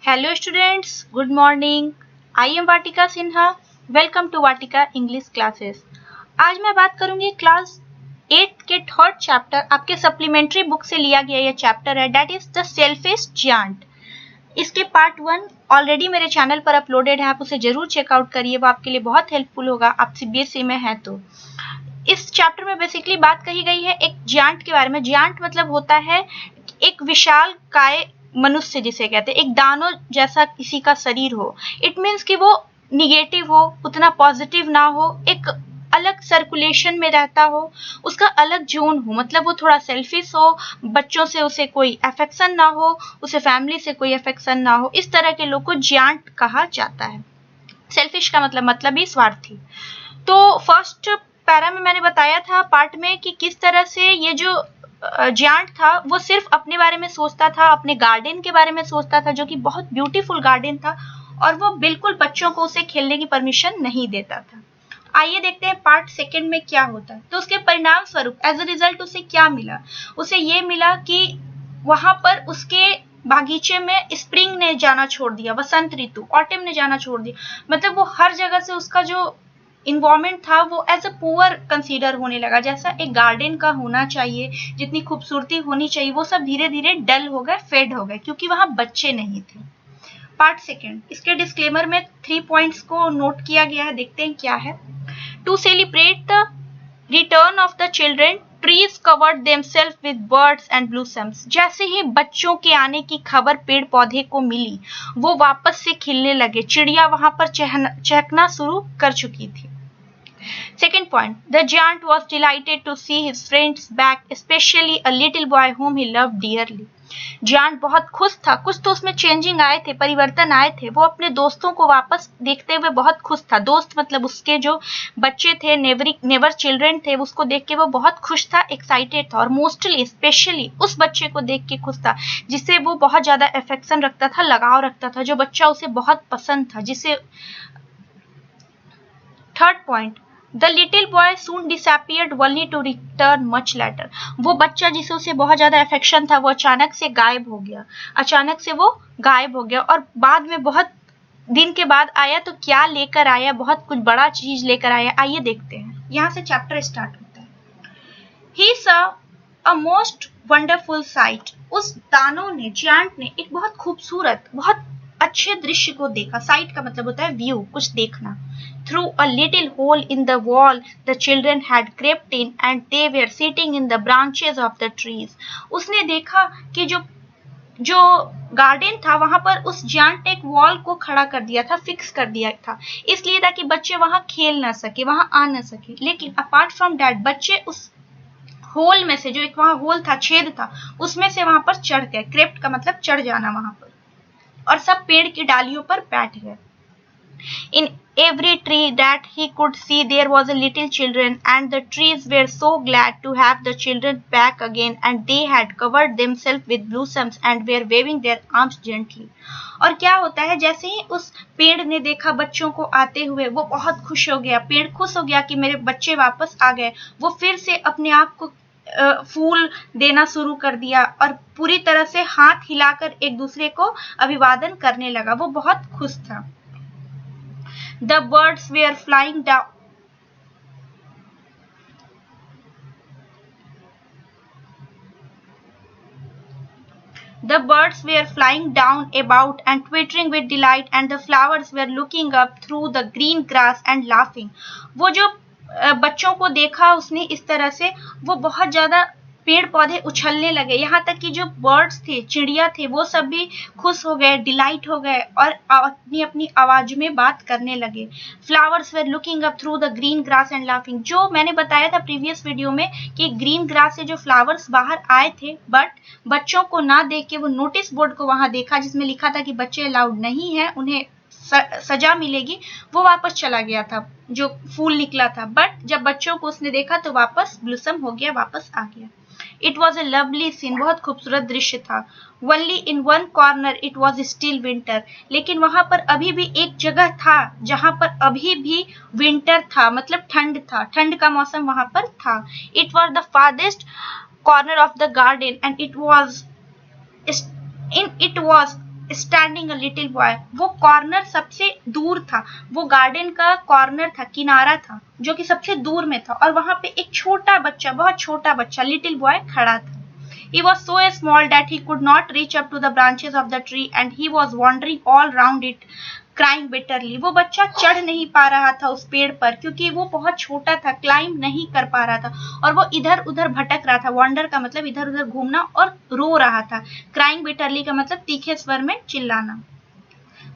Hello students, good morning. I am Vatika Sinha. Welcome to Vatika English Classes. आज मैं बात करूंगी class 8 के थर्ड चैप्टर, आपके सप्लीमेंट्री बुक से लिया गया यह चैप्टर है, that is the selfish giant. इसके पार्ट 1 ऑलरेडी मेरे चैनल पर अपलोडेड है, आप उसे जरूर चेकआउट करिए, वो आपके लिए बहुत हेल्पफुल होगा, आप सीबीएसई में हैं तो। इस चैप्टर में बेसिकली बात कही गई है एक जायंट के बारे में। जायंट मतलब होता है एक विशाल काय मनुष्य जिसे कहते हैं, एक दानव जैसा किसी का शरीर हो। इट मीन्स कि वो निगेटिव हो, उतना पॉजिटिव ना हो, एक अलग सर्कुलेशन में रहता हो, उसका अलग जोन हो, मतलब वो थोड़ा सेल्फिश हो, बच्चों से उसे कोई अफेक्शन ना हो, उसे फैमिली से कोई अफेक्शन ना हो, इस तरह के लोग को जायंट कहा जाता है। सेल्फिश का मतलब ही स्वार्थी। तो फर्स्ट पैरा में मैंने बताया था पार्ट में कि किस तरह से ये जो जायंट था वो सिर्फ अपने बारे में सोचता था, अपने गार्डन के बारे में सोचता था, जो कि बहुत ब्यूटीफुल गार्डन था, और वो बिल्कुल बच्चों को उसे खेलने की परमिशन नहीं देता था। आइए देखते हैं पार्ट सेकंड में क्या होता है। तो उसके परिणाम स्वरूप एज अ रिजल्ट उसे क्या मिला? उसे ये मिला कि वहां पर उसके बागीचे में स्प्रिंग ने जाना छोड़ दिया, वसंत ऋतु, ऑटम ने जाना छोड़ दिया। मतलब वो हर जगह से उसका जो इन्वायरमेंट था वो एज अ पुअर कंसीडर होने लगा, जैसा एक गार्डन का होना चाहिए, जितनी खूबसूरती होनी चाहिए, वो सब धीरे धीरे डल हो गए, फेड हो गए, क्योंकि वहां बच्चे नहीं थे। पार्ट सेकेंड, इसके डिस्क्लेमर में 3 पॉइंट्स को नोट किया गया है, देखते हैं क्या है। To celebrate the return of the children, trees covered themselves with birds and blossoms. जैसे ही बच्चों के आने की खबर पेड़ पौधे को मिली, वो वापस से खिलने लगे, चिड़िया वहां पर चहकना शुरू कर चुकी थी। Second point, the giant was delighted to see his friends back, especially a little boy whom he loved dearly. Giant बहुत खुश था, कुछ तो उसमें चेंजिंग आए थे, परिवर्तन आए थे, वो अपने दोस्तों को वापस देखते हुए बहुत खुश था। दोस्त मतलब उसके जो बच्चे थे, नेवर चिल्ड्रन थे, उसको देख के वो बहुत खुश था, एक्साइटेड था, और मोस्टली स्पेशली उस बच्चे को देख के खुश था जिससे वो बहुत ज्यादा अफेक्शन रखता था, लगाव रखता था, जो बच्चा उसे बहुत पसंद था, जिसे। Third point, the little boy soon disappeared only to return much later. वो बच्चा जिसे उसे बहुत ज्यादा अफेक्शन था, वो अचानक से गायब हो गया, अचानक से वो गायब हो गया, और बाद में बहुत दिन के बाद आया। तो क्या लेकर आया? बहुत कुछ बड़ा चीज लेकर आया, आइए देखते हैं। यहाँ से चैप्टर स्टार्ट होता है। He saw a most wonderful sight. उस दानव ने, जायंट ने एक बहुत खूबसूरत, बहुत अच्छे दृश्य को देखा। साइट का मतलब होता है व्यू, कुछ देखना। Through a little hole in the wall, the children had crept in and they were sitting in the branches of the trees. उसने देखा कि जो गार्डन था वहां पर उस जायंट ने एक वॉल को खड़ा कर दिया था, फिक्स कर दिया था, इसलिए ताकि बच्चे वहां खेल ना सके, वहां आ ना सके। लेकिन अपार्ट फ्रॉम दैट, बच्चे उस होल में से, जो एक वहां होल था, छेद था, उसमें से वहां पर चढ़ गए। क्रेप्ट का मतलब चढ़ जाना वहां पर, और सब पेड़ की डालियों पर बैठ गए। In every tree that he could see there was a little children, and the trees were so glad to have the children back again, and they had covered themselves with blossoms and were waving their arms gently. और क्या होता है, जैसे ही उस पेड़ ने देखा बच्चों को आते हुए, वो बहुत खुश हो गया। पेड़ खुश हो गया कि मेरे बच्चे वापस आ गए। वो फिर से अपने आप को फूल देना शुरू कर दिया, और पूरी तरह से हाथ हिलाकर एक दूसरे को अभिवादन करने लगा। वो बहुत खुश था। The birds were flying down. The birds were flying down about and twittering with delight, and the flowers were looking up through the green grass and laughing. वो जो बच्चों को देखा उसने इस तरह से, वो बहुत ज्यादा पेड़ पौधे उछलने लगे, यहाँ तक कि जो बर्ड्स थे, चिड़िया थे, वो सब भी खुश हो गए, डिलाइट हो गए, और अपनी अपनी आवाज में बात करने लगे। Flowers were looking up through the green grass and laughing. जो मैंने बताया था प्रीवियस वीडियो में कि ग्रीन ग्रास से जो फ्लावर्स बाहर आए थे, बट बच्चों को ना देख के वो नोटिस बोर्ड को वहां देखा जिसमें लिखा था कि बच्चे अलाउड नहीं है, उन्हें सजा मिलेगी। वो वापस चला गया था, जो फूल निकला था, बट जब बच्चों को उसने देखा तो वापस ब्लूसम हो गया, वापस आ गया। It was a lovely scene, बहुत खूबसूरत दृश्य था। Only in one corner it was still winter. लेकिन वहां पर अभी भी एक जगह था जहां पर अभी भी विंटर था, मतलब ठंड था, ठंड का मौसम वहां पर था। It was the farthest corner of the garden, and it was standing a little boy, वो कॉर्नर सबसे दूर था, वो गार्डन का कॉर्नर था, किनारा था जो कि सबसे दूर में था, और वहां पे एक छोटा बच्चा, बहुत छोटा बच्चा, लिटिल बॉय खड़ा था. He was so small that he could not reach up to the branches of the tree and he was wandering all round it crying bitterly. वो बच्चा चढ़ नहीं पा रहा था उस पेड़ पर क्योंकि वो बहुत छोटा था, क्लाइंब नहीं कर पा रहा था और वो इधर उधर भटक रहा था. वॉन्डर का मतलब इधर उधर घूमना और रो रहा था. क्राइंग बिटरली का मतलब तीखे स्वर में चिल्लाना.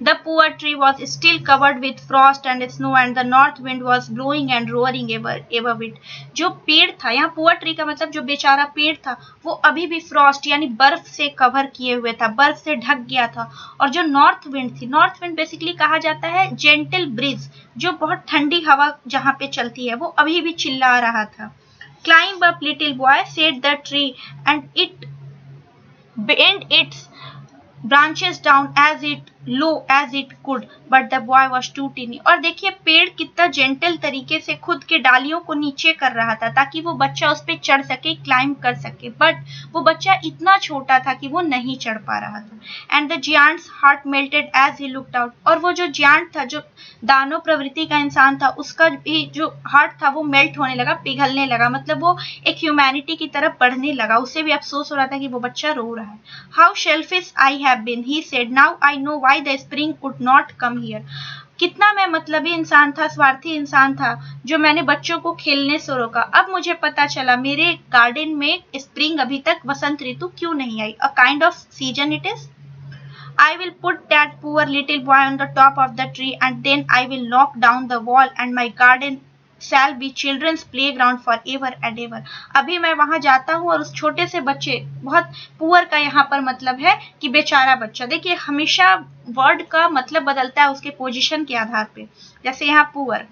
The poor tree was still covered with frost and snow and the north wind was blowing and roaring above it. जो पेड़ था, यहाँ पुअर ट्री का मतलब जो बेचारा पेड़ था, वो अभी भी फ्रॉस्ट यानी बर्फ से कवर किए हुए था, बर्फ से ढक गया था. और जो नॉर्थ विंड थी, नॉर्थ विंड बेसिकली कहा जाता है जेंटल ब्रिज, जो बहुत ठंडी हवा जहाँ पे चलती है, वो अभी भी चिल्ला रहा था. Climb up, little boy, said the tree, and it bent its branches down as low as it could, but the boy was too teeny. और देखिए पेड़ कितना जेंटल तरीके से खुद के डालियों को नीचे कर रहा था ताकि वो बच्चा उस पर चढ़ सके, क्लाइंब कर सके, बट वो बच्चा इतना छोटा था कि वो नहीं चढ़ पा रहा था. And the giant's heart melted as he looked out. और वो जो जियांट था, जो दानव प्रवृत्ति का इंसान था, उसका भी जो हार्ट था वो मेल्ट होने लगा, पिघलने लगा, मतलब वो एक ह्यूमैनिटी की तरफ बढ़ने लगा. उसे भी अफसोस हो रहा था कि वो बच्चा रो रहा है. How selfish I have been, he said, now I know why the spring could not come here. कितना मैं मतलबी इंसान था, स्वार्थी इंसान था, जो मैंने बच्चों को खेलने से रोका. अब मुझे पता चला मेरे गार्डन में स्प्रिंग अभी तक, वसंत ऋतु क्यों नहीं आई. A kind of season it is. I will put that poor little boy on the top of the tree and then I will knock down the wall and my garden shall be children's playground forever and ever. अभी मैं वहां जाता हूँ और उस छोटे से बच्चे, बहुत पुअर का यहाँ पर मतलब है कि बेचारा बच्चा. देखिए हमेशा वर्ड का मतलब बदलता है उसके पोजीशन के आधार पे. जैसे यहाँ पुअर,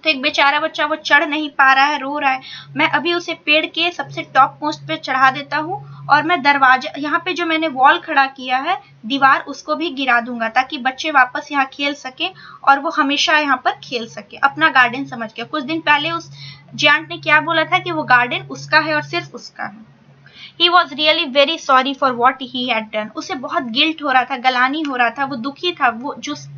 तो एक बेचारा बच्चा वो चढ़ नहीं पा रहा है, रो रहा है. मैं अभी उसे पेड़ के सबसे टॉप मोस्ट पे चढ़ा देता हूँ और मैं दरवाजा, यहाँ पे जो मैंने वॉल खड़ा किया है, दीवार, उसको भी गिरा दूंगा ताकि बच्चे वापस यहाँ खेल सके और वो हमेशा यहाँ पर खेल सके अपना गार्डन समझ के. कुछ दिन पहले उस जियांट ने क्या बोला था कि वो गार्डन उसका है और सिर्फ उसका है. He was really very sorry for what he had done. उसे बहुत गिल्ट हो रहा था, गलानी हो रहा था, वो दुखी था, वो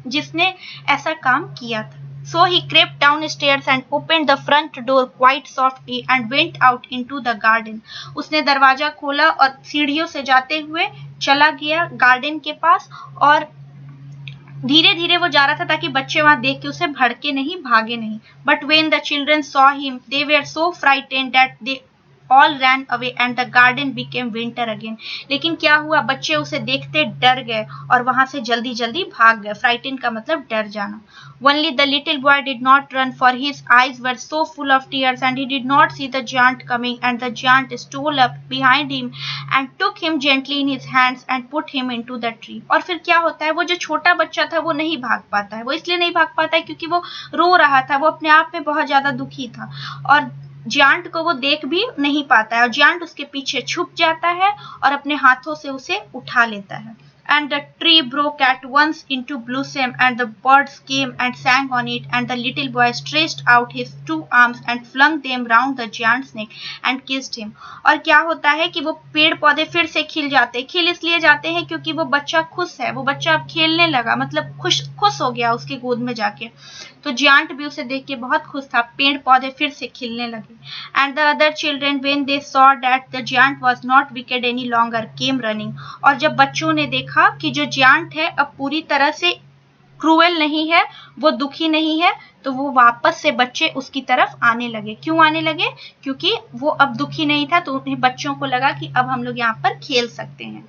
जिसने ऐसा काम किया था. So he crept downstairs and opened the front door quite softly and went out into the garden. उसने दरवाजा खोला और सीढ़ियों से जाते हुए चला गया गार्डन के पास और धीरे धीरे वो जा रहा था ताकि बच्चे वहां देख के उसे भड़के नहीं, भागे नहीं. But when the children saw him, they were so frightened that they all ran away and the garden became winter again. लेकिन क्या हुआ, बच्चे उसे देखते डर गए और वहां से जल्दी जल्दी भाग गए. फ्राइटेन का मतलब डर जाना. Only the little boy did not run, for his eyes were so full of tears and he did not see the giant coming, and the giant stole up behind him and took him gently in his hands and put him into the tree. और फिर क्या होता है, वो जो छोटा बच्चा था वो नहीं भाग पाता है. वो इसलिए नहीं भाग पाता है क्योंकि वो रो रहा था, वो अपने आप में बहुत ज्यादा दुखी था और जियांट को वो देख भी नहीं पाता है और जियांट उसके पीछे छुप जाता है और अपने हाथों से उसे उठा लेता है. And the tree broke at once into blossom and the birds came and sang on it and the little boy stretched out his 2 arms and flung them round the giant's neck and kissed him. और क्या होता है कि वो पेड़ पौधे फिर से खिल जाते हैं. खिल इसलिए जाते हैं क्योंकि वो बच्चा खुश है, वो बच्चा अब खेलने लगा, मतलब खुश हो गया उसकी गोद में जाके. तो जियांट भी उसे देख के बहुत खुश था, पेड़ पौधे फिर से खिलने लगे. And the other children when they saw that the giant was not wicked any longer came running. और जब बच्चों ने देखा कि जो जियांट है अब पूरी तरह से क्रूएल नहीं है, वो दुखी नहीं है, तो वो वापस से बच्चे उसकी तरफ आने लगे. क्यों आने लगे? क्योंकि वो अब दुखी नहीं था, तो उन्हें बच्चों को लगा कि अब हम लोग यहाँ पर खेल सकते हैं.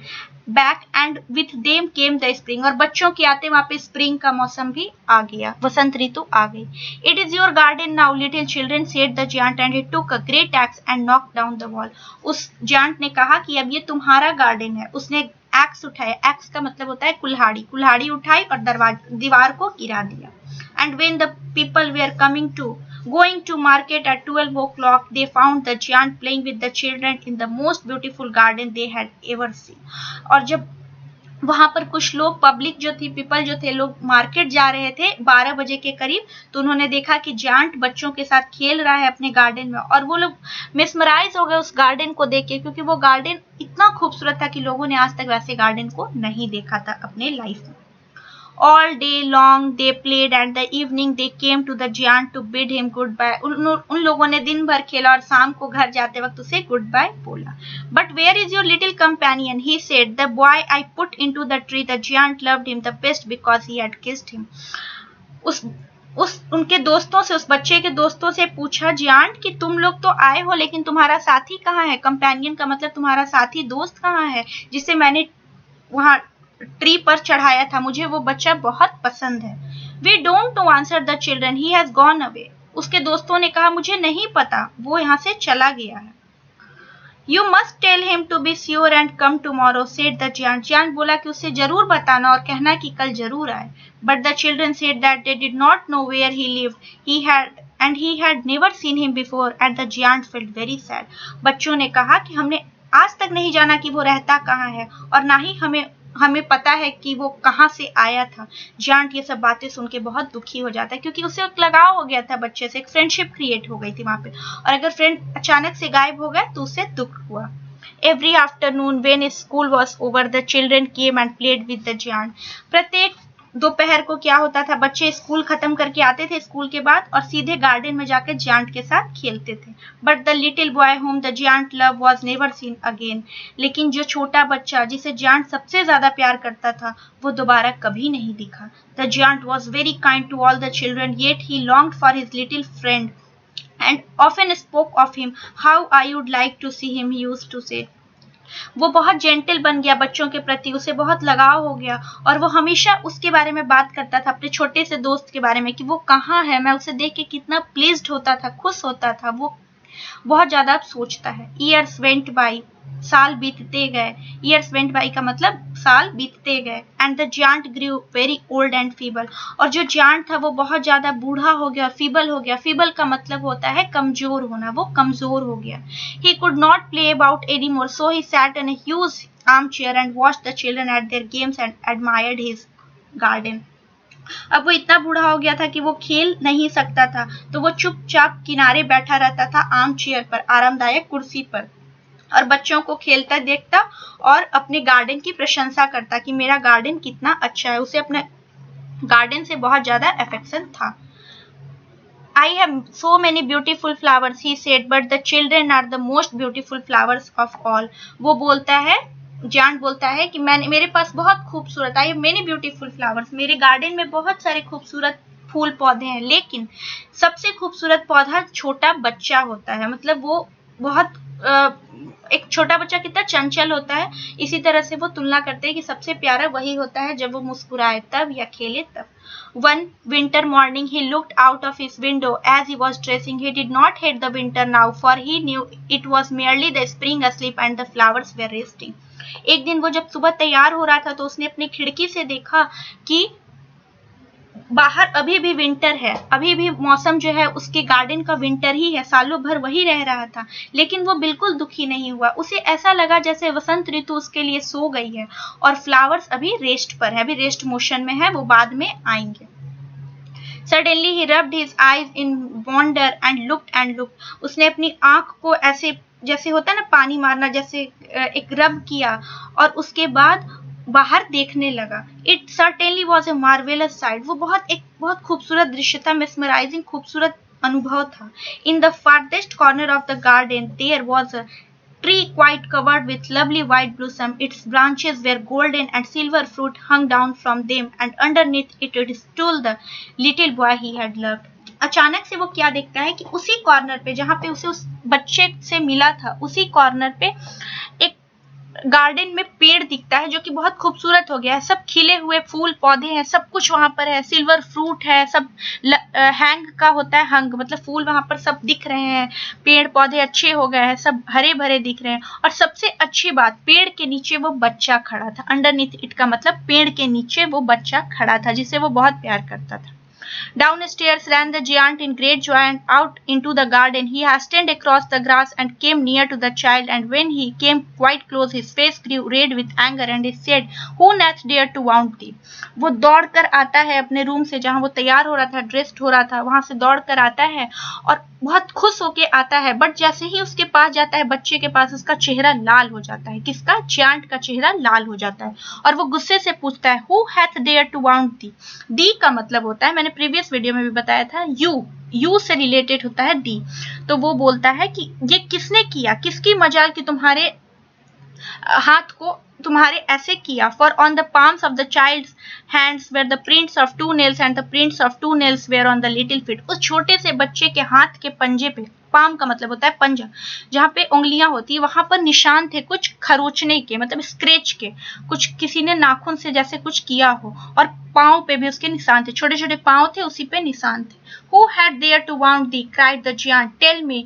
Back and with them came the spring. और बच्चों के आते वहां पे स्प्रिंग का मौसम भी आ गया, वसंत ऋतु आ गई. It is your garden now little children said the giant and he took a great x and knocked down the wall. उस जियांट ने कहा कि अब ये तुम्हारा गार्डन है. उसने एक्स उठाया, एक्स का मतलब होता है कुल्हाड़ी, कुल्हाड़ी उठाई और दीवार को गिरा दिया. And when the people were going to market at 12 o'clock, they found the giant playing with the children in the most beautiful garden they had ever seen. और जब वहां पर कुछ लोग, पब्लिक जो थी, पीपल जो थे, लोग मार्केट जा रहे थे 12 बजे के करीब, तो उन्होंने देखा कि जायंट बच्चों के साथ खेल रहा है अपने गार्डन में, और वो लोग मिसमराइज हो गए उस गार्डन को देख के, क्योंकि वो गार्डन इतना खूबसूरत था कि लोगों ने आज तक वैसे गार्डन को नहीं देखा था अपने लाइफ में। All day long they played and the evening they came to the giant to bid him goodbye. उन लोगों ने दिन भर खेला और शाम को घर जाते वक्त उसे गुड बाय बोला. But where is your little companion? He said. The boy I put into the tree. The giant loved him the best because he had kissed him. उस उनके दोस्तों से, उस बच्चे के दोस्तों से पूछा जियांट कि तुम लोग तो आए हो, लेकिन तुम्हारा साथी कहाँ है? कंपेनियन का मतलब तुम्हारा साथी, दोस्त कहाँ है जिसे मैंने वहां ट्री पर चढ़ाया था? मुझे वो बच्चा बहुत पसंद है. We don't know, answer the children. He has gone away. उसके दोस्तों ने कहा मुझे नहीं पता, वो यहाँ से चला गया है. You must tell him to be sure and come tomorrow, said the giant. Giant बोला कि उसे जरूर बताना और कहना कि कल जरूर आए. But the children said that they did not know where he lived. He had never seen him before, and the giant felt very sad. बच्चों ने कहा कि हमने आज तक नहीं जाना कि वो रहता कहाँ है, और ना ही हमें पता है कि वो कहाँ से आया था. जायंट ये सब बातें सुन के बहुत दुखी हो जाता है, क्योंकि उसे एक लगाव हो गया था बच्चे से, एक फ्रेंडशिप क्रिएट हो गई थी वहां पे, और अगर फ्रेंड अचानक से गायब हो गए तो उसे दुख हुआ. Every afternoon when school was over, the children came and played with the giant. प्रत्येक दोपहर को क्या होता था, बच्चे स्कूल खत्म करके आते थे स्कूल के बाद और सीधे गार्डन में जाकर जायंट के साथ खेलते थे. But the little boy whom the giant loved was never seen again. लेकिन जो छोटा बच्चा जिसे जायंट सबसे ज्यादा प्यार करता था, वो दोबारा कभी नहीं दिखा. The giant was very kind to all the children, yet he longed for his little friend and often spoke of him. How I would like to see him, he used to say. वो बहुत gentle बन गया बच्चों के प्रति, उसे बहुत लगाव हो गया, और वो हमेशा उसके बारे में बात करता था, अपने छोटे से दोस्त के बारे में, कि वो कहाँ है. मैं उसे देख के कितना प्लीज्ड होता था, खुश होता था. वो बहुत ज्यादा सोचता है. ईयर्स वेंट बाई, साल बीतते गए. ईयर्स वेंट बाई का मतलब साल बीतते गए. And the giant grew very old and feeble. और जो जायंट था वो बहुत ज्यादा बूढ़ा हो गया और फीबल हो गया. फीबल का मतलब होता है कमजोर होना, वो कमजोर हो गया. He could not play about any more, so he sat in a huge arm chair and watched the children eight there games and admired his garden. अब वो इतना बूढ़ा हो गया था कि वो खेल नहीं सकता था, तो वो चुपचाप किनारे बैठा रहता था आर्म चेयर पर, आरामदायक कुर्सी पर, और बच्चों को खेलता देखता और अपने गार्डन की प्रशंसा करता कि मेरा गार्डन कितना अच्छा है. उसे अपने गार्डन से बहुत ज्यादा अफेक्शन था. I have so many beautiful flowers, he said, but the children are the most beautiful flowers of all. वो बोलता है, जायंट बोलता है कि मेरे पास बहुत खूबसूरत, I have many beautiful flowers, मेरे गार्डन में बहुत सारे खूबसूरत फूल पौधे हैं, लेकिन सबसे खूबसूरत पौधा छोटा बच्चा होता है. मतलब वो बहुत एक छोटा बच्चा कितना चंचल होता है, इसी तरह से वो तुलना करते हैं कि सबसे प्यारा वही होता है जब वो मुस्कुराए तब या खेले तब. One winter morning he looked out of his window as he was dressing. He did not hate the winter now, for he knew it was merely the spring asleep and the flowers were resting. एक दिन वो जब सुबह तैयार हो रहा था तो उसने अपनी खिड़की से देखा कि बाहर अभी भी विंटर है, अभी भी मौसम जो है उसके गार्डन का विंटर ही है, सालों भर वही रह रहा था. लेकिन वो बिल्कुल दुखी नहीं हुआ. उसे ऐसा लगा जैसे वसंत ऋतु उसके लिए सो गई है और फ्लावर्स अभी रेस्ट पर है, अभी रेस्ट मोशन में है, वो बाद में आएंगे. Suddenly he rubbed his eyes in wonder and looked. उसने अपनी आंख को ऐसे, जैसे होता है ना पानी मारना, जैसे एक रब किया, और उसके बाद बाहर देखने लगा. It certainly was a marvelous sight. वो बहुत खूबसूरत दृश्य था, mesmerizing खूबसूरत अनुभव था. In the farthest corner of the garden there was a tree quite covered with lovely white blossom. Its branches were golden and silver fruit hung down from them, and underneath it stood the little boy he had loved. अचानक से वो क्या देखता है कि उसी corner पे जहाँ पे उसे उस बच्चे से मिला था, उसी कॉर्नर पे एक गार्डन में पेड़ दिखता है जो कि बहुत खूबसूरत हो गया है. सब खिले हुए फूल पौधे हैं, सब कुछ वहां पर है, सिल्वर फ्रूट है, सब हैंग का होता है, हंग मतलब फूल वहां पर सब दिख रहे हैं. पेड़ पौधे अच्छे हो गए हैं, सब हरे भरे दिख रहे हैं, और सबसे अच्छी बात, पेड़ के नीचे वो बच्चा खड़ा था. अंडरनीथ इट का मतलब पेड़ के नीचे वो बच्चा खड़ा था जिसे वो बहुत प्यार करता था. Downstairs ran the giant in great joy and out into the garden. He hastened across the grass and came near to the child, and when he came quite close, his face grew red with anger, and he said, "Who hath dared to wound thee?" वो दौड़ कर आता है अपने room से, जहाँ वो तैयार हो रहा था, ड्रेस्ड हो रहा था, वहां से दौड़ कर आता है और बहुत खुश होके आता है। बट जैसे ही उसके पास जाता है, बच्चे के पास, उसका चेहरा लाल हो जाता है। किसका? जियांट का चेहरा लाल हो जाता है और वो गुस्से से पूछता है, who hath dare to wound thee? Thee का मतलब होता है, मैंने प्रीवियस वीडियो में भी बताया था, यू से रिलेटेड होता है दी। तो वो बोलता है कि ये किसने किया, किसकी मजाल कि तुम्हारे हाथ को तुम्हारे ऐसे किया। For on the palms of the child's hands were the prints of 2 nails and the prints of 2 nails were on the little feet. उस छोटे से बच्चे के हाथ के पंजे पे, पाम का मतलब होता है पंजा, जहाँ पे उंगलियां होती है, वहां पर निशान थे कुछ खरोचने के, मतलब स्क्रेच के, कुछ किसी ने नाखून से जैसे कुछ किया हो, और पांव पे भी उसके निशान थे, छोटे छोटे पांव थे, उसी पे निशान थे। Who had dared to wound thee? cried the giant. Tell me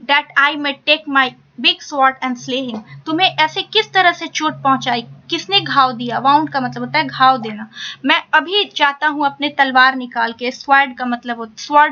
that I may take my big sword and slay him. तुम्हें ऐसे किस तरह से चोट पहुंचाई, किसने घाव दिया? वाउंड का मतलब होता है घाव देना। मैं अभी जाता हूं अपने तलवार निकाल के, स्वॉर्ड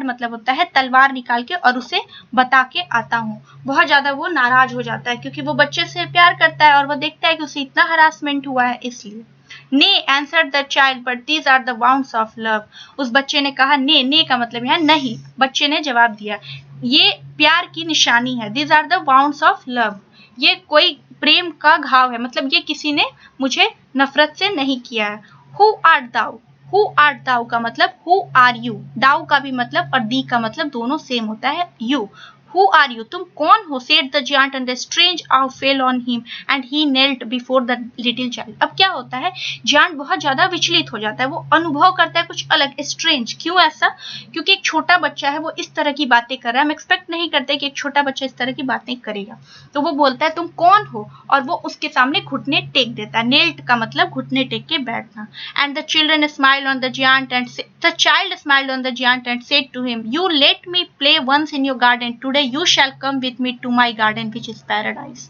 मतलब होता है तलवार निकाल के, और उसे बता के आता हूं। बहुत ज्यादा वो नाराज हो जाता है क्योंकि वो बच्चे से प्यार करता है और वो देखता है कि उसे इतना हरासमेंट हुआ है, इसलिए। ने answered the child, but these are the wounds of love. उस बच्चे ने कहा, ने का मतलब यहाँ नहीं। बच्चे ने जवाब दिया, ये प्यार की निशानी है। These are the wounds of love. ये कोई प्रेम का घाव है, मतलब ये किसी ने मुझे नफरत से नहीं किया है। Who art thou? Who art thou का मतलब who are you? दाऊ का भी मतलब और दी का मतलब दोनों सेम होता है, you. Who are you? तुम कौन हो? said the giant, and a strange awe fell on him, and he knelt before the little child. अब क्या होता है, giant बहुत ज्यादा विचलित हो जाता है, वो अनुभव करता है कुछ अलग, स्ट्रेंज। क्यों ऐसा? क्योंकि एक छोटा बच्चा है, वो इस तरह की बातें कर रहा है। हम एक्सपेक्ट नहीं करते कि एक छोटा बच्चा इस तरह की बातें करेगा। तो वो बोलता है, तुम कौन हो? और वो उसके सामने घुटने टेक देता है। नेल्ट का मतलब घुटने टेक के बैठना। And the children smiled on the giant, and the child smiled on the giant and said to him, you let me play once in your garden. Today you shall come with me to my garden which is paradise.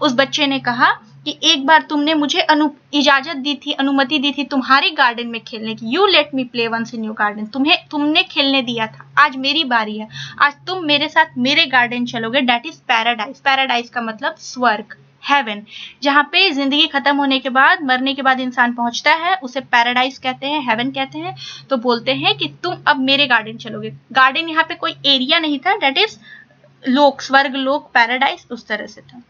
उस बच्चे ने कहा कि एक बार तुमने मुझे इजाजत दी थी, अनुमति दी थी तुम्हारे गार्डन में खेलने की। You let me play once in your garden, तुमने खेलने दिया था, आज मेरी बारी है, आज तुम मेरे साथ मेरे गार्डन चलोगे। Date is paradise. पैराडाइज का मतलब स्वर्ग, हेवन, जहाँ पे जिंदगी खत्म होने के बाद, मरने के बाद इंसान पहुंचता है, उसे पैराडाइज कहते हैं, हेवन कहते हैं। तो बोलते हैं कि तुम अब मेरे गार्डन चलोगे। गार्डन यहाँ पे कोई एरिया नहीं था, डेट इज लोक, स्वर्ग लोक, पैराडाइज उस तरह से था।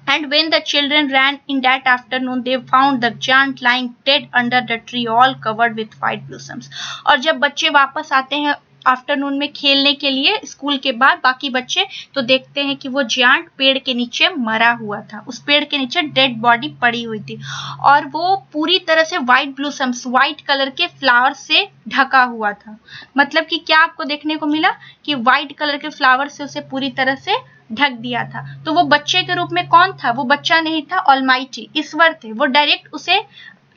And when the children ran in that afternoon, they found the giant lying dead under the tree, all covered with white blossoms. और जब बच्चे वापस आते हैं आफ्टरनून में खेलने के लिए स्कूल के बाद, बाकी बच्चे, तो देखते हैं कि वो जियांट पेड़ के नीचे मरा हुआ था। उस पेड़ के नीचे डेड बॉडी पड़ी हुई थी और वो पूरी तरह से व्हाइट ब्लूसम्स, व्हाइट कलर के फ्लावर से ढका हुआ था। मतलब कि क्या आपको देखने को मिला कि व्हाइट कलर के फ्लावर से उसे पूरी तरह से ढक दिया था। तो वो बच्चे के रूप में कौन था? वो बच्चा नहीं था, ऑलमाइटी, ईश्वर थे। वो डायरेक्ट उसे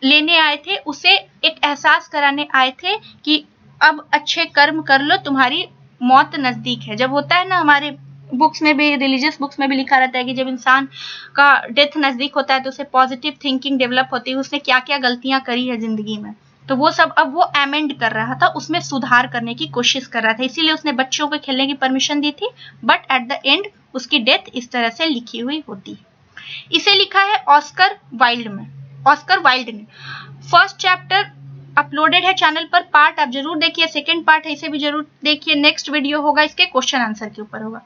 लेने आए थे, उसे एक एहसास कराने आए थे कि अब अच्छे कर्म कर लो, तुम्हारी मौत नजदीक है। जब होता है ना, हमारे बुक्स में भी, रिलीजियस बुक्स में भी लिखा रहता है कि जब इंसान का डेथ नजदीक होता है तो उसे पॉजिटिव थिंकिंग डेवलप होती है, उसने क्या क्या गलतियां करी है जिंदगी में, तो वो सब अब वो अमेंड कर रहा था, उसमें सुधार करने की कोशिश कर रहा था। इसीलिए उसने बच्चों को खेलने की परमिशन दी थी, बट एट द एंड उसकी डेथ इस तरह से लिखी हुई होती है। इसे लिखा है ऑस्कर वाइल्ड में, ऑस्कर वाइल्ड ने। फर्स्ट चैप्टर अपलोडेड है चैनल पर, पार्ट आप जरूर देखिए, सेकंड पार्ट है, इसे भी जरूर देखिए। नेक्स्ट वीडियो होगा इसके क्वेश्चन आंसर के ऊपर होगा।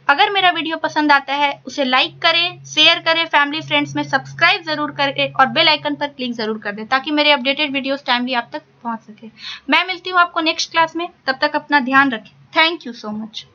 अगर मेरा वीडियो पसंद आता है उसे लाइक करें, शेयर करें, फैमिली फ्रेंड्स में सब्सक्राइब जरूर करें और बेल आइकन पर क्लिक जरूर कर दें ताकि मेरे अपडेटेड वीडियोस टाइमली आप तक पहुंच सके। मैं मिलती हूँ आपको नेक्स्ट क्लास में, तब तक अपना ध्यान रखें। Thank you so much.